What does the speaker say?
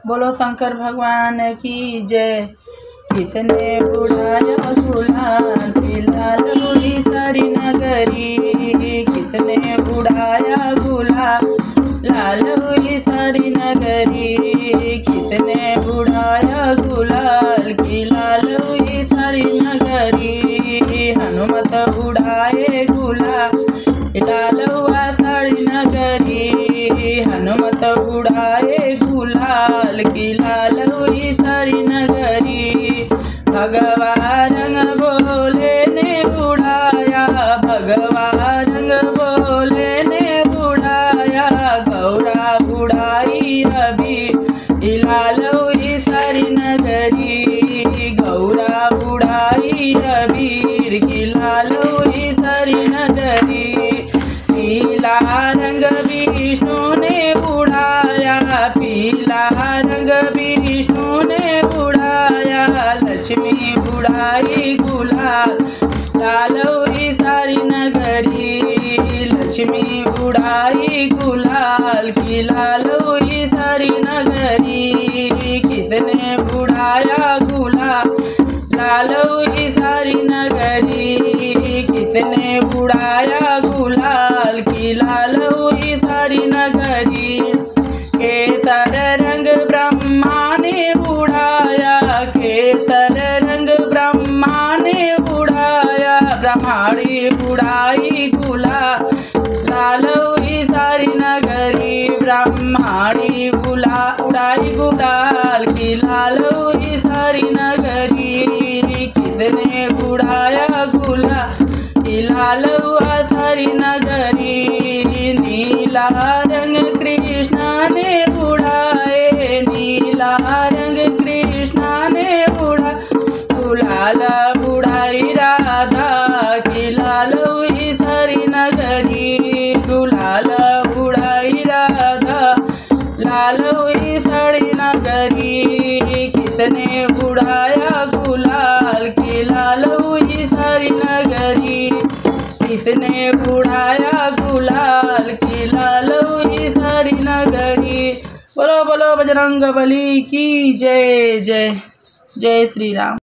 बोलो शंकर भगवान की जय। किसने बुढ़ाया गुलाल फिलहाल हुई सारी नगरी। किसने बुढ़ाया गुलाल लाल हुई सारी नगरी। किसने बुढ़ाया गुलाल की लाल हुई सारी नगरी। हनुमत बुढ़ाए गुलाल लाल हुआ सारी नगरी। हनुमत बुढ़ाए गुलाल की लाल हुई सारी नगरी। भगवा रंग बोले ने बुढ़ाया भगवा रंग बोले ने बुढ़ाया। गौरा बुढ़ाई अभी लाल हुई सारी नगरी। गौरा बुढ़ाई अबीर की लाल हुई सारी नगरी। पीला रंग विष्णु ने बुढ़ाया पीला रंग विष्णु ने बुढ़ाया। लक्ष्मी बुढ़ाई गुलाल लाल हुई सारी नगरी। लक्ष्मी बुढ़ाई गुलाल की लाल हुई सारी नगरी। किसने बुढ़ाया गुलाल लाल हुई सारी नगरी। किसने बुढ़ाया गुलाल की लाल हुई सारी नगरी। केसर रंग ब्रह्मा ने बुढ़ाया केसर रंग ब्रह्मा ने बुढ़ाया। ब्रह्माणी बुढ़ाई गुलाल लाल हुई सारी नगरी। ब्रह्माणी बुढ़ाई गुलाल की लाल हुई सारी नगरी। किसने बुढ़ाया गुलाल लाल हुआ सारी नगरी। नीला रंग कृष्ण ने बुढ़ाए नीला रंग कृष्ण ने बुढ़ा। गुलाल बुढ़ाई राधा की लाल हुई सारी नगरी। गुलाल बुढ़ाई राधा लाल हुई सारी नगरी। किसने बुढ़ाया गुलाल की लाल हुई सारी नगरी। किसने बुढ़ाया गुलाल की लाल हुई सारी नगरी। बोलो बोलो बजरंग बली की जय जय। जय श्री राम।